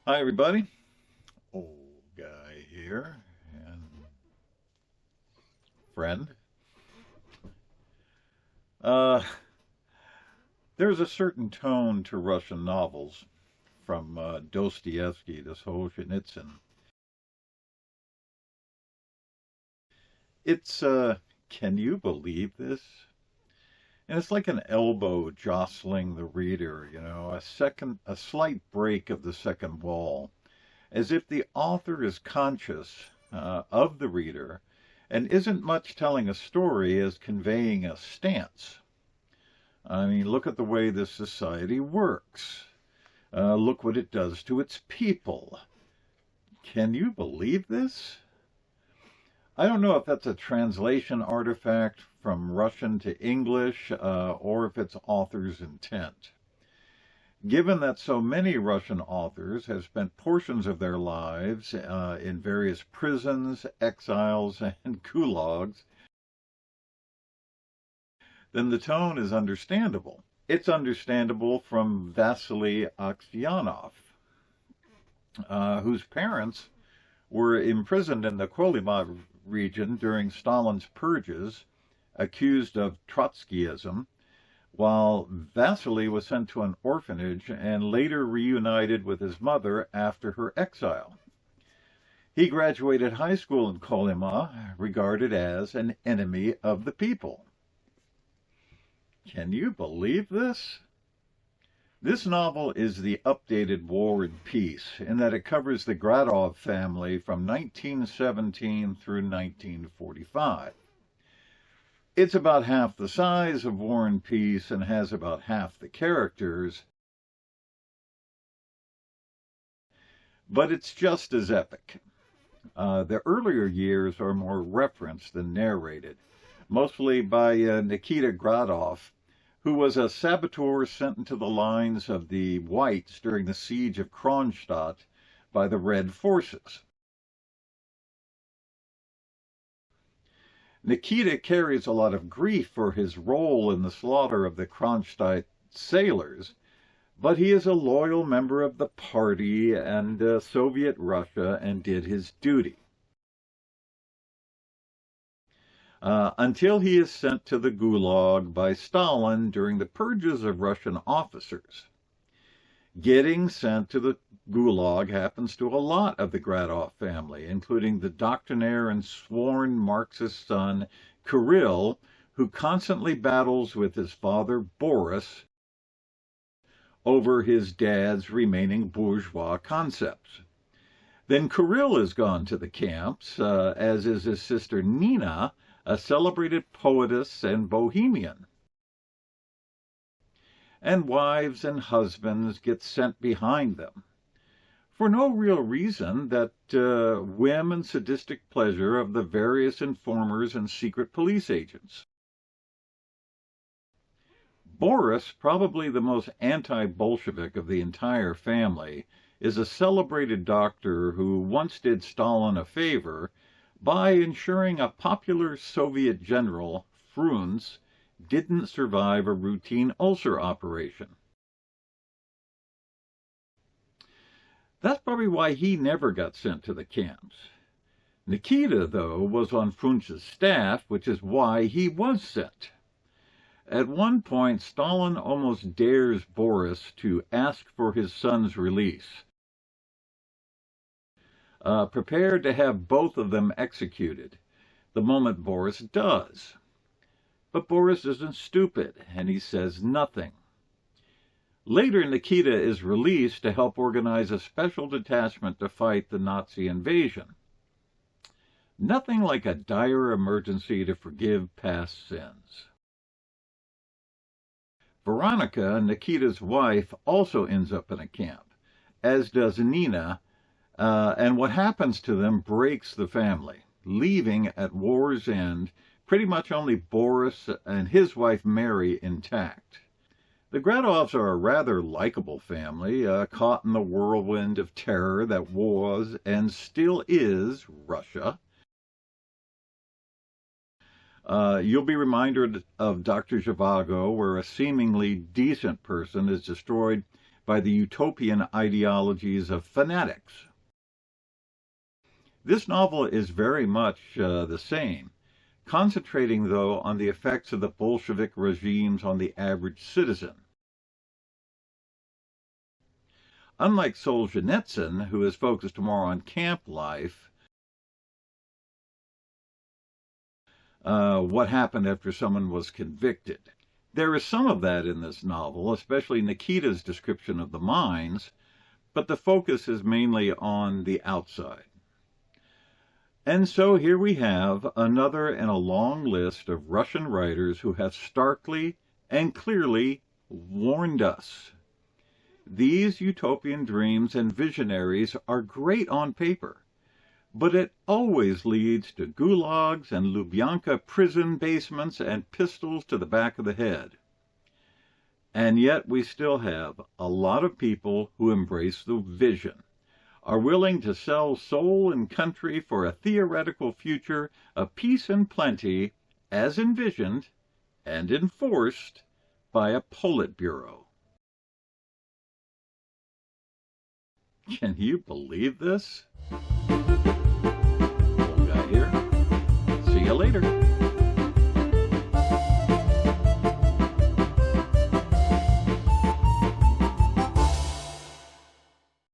Hi, everybody. Old guy here and friend. Uh, there's a certain tone to Russian novels, from Dostoevsky to Solzhenitsyn. It's, can you believe this? And it's like an elbow jostling the reader, a slight break of the second wall, as if the author is conscious of the reader and isn't much telling a story as conveying a stance. I mean, look at the way this society works. Look what it does to its people. Can you believe this? I don't know if that's a translation artifact from Russian to English or if it's author's intent. Given that so many Russian authors have spent portions of their lives in various prisons, exiles, and gulags, then the tone is understandable. It's understandable from Vasily Aksionov, whose parents were imprisoned in the Kolyma region during Stalin's purges, accused of Trotskyism, while Vasily was sent to an orphanage and later reunited with his mother after her exile. He graduated high school in Kolyma, regarded as an enemy of the people. Can you believe this? This novel is the updated War and Peace in that it covers the Gradov family from 1917 through 1945. It's about half the size of War and Peace and has about half the characters, but it's just as epic. The earlier years are more referenced than narrated, mostly by Nikita Gradov, who was a saboteur sent into the lines of the Whites during the siege of Kronstadt by the Red forces. Nikita carries a lot of grief for his role in the slaughter of the Kronstadt sailors, but he is a loyal member of the party and Soviet Russia and did his duty. Until he is sent to the Gulag by Stalin during the purges of Russian officers. Getting sent to the Gulag happens to a lot of the Gradov family, including the doctrinaire and sworn Marxist son, Kirill, who constantly battles with his father, Boris, over his dad's remaining bourgeois concepts. Then Kirill is gone to the camps, as is his sister Nina, a celebrated poetess and bohemian. And wives and husbands get sent behind them, for no real reason that whim and sadistic pleasure of the various informers and secret police agents. Boris, probably the most anti-Bolshevik of the entire family, is a celebrated doctor who once did Stalin a favor by ensuring a popular Soviet general, Frunze, didn't survive a routine ulcer operation. That's probably why he never got sent to the camps. Nikita, though, was on Frunze's staff, which is why he was sent. At one point, Stalin almost dares Boris to ask for his son's release, prepared to have both of them executed, the moment Boris does. But Boris isn't stupid, and he says nothing. Later, Nikita is released to help organize a special detachment to fight the Nazi invasion. Nothing like a dire emergency to forgive past sins. Veronica, Nikita's wife, also ends up in a camp, as does Nina, and what happens to them breaks the family, leaving at war's end pretty much only Boris and his wife Mary intact. The Gradovs are a rather likable family, caught in the whirlwind of terror that was and still is Russia. You'll be reminded of Dr. Zhivago, where a seemingly decent person is destroyed by the utopian ideologies of fanatics. This novel is very much the same, concentrating, though, on the effects of the Bolshevik regimes on the average citizen. Unlike Solzhenitsyn, who is focused more on camp life, what happened after someone was convicted. There is some of that in this novel, especially Nikita's description of the mines, but the focus is mainly on the outside. And so here we have another in a long list of Russian writers who have starkly and clearly warned us. These utopian dreams and visionaries are great on paper, but it always leads to gulags and Lubyanka prison basements and pistols to the back of the head. And yet we still have a lot of people who embrace the vision, are willing to sell soul and country for a theoretical future of peace and plenty as envisioned and enforced by a Politburo. Can you believe this? Old guy here. See you later.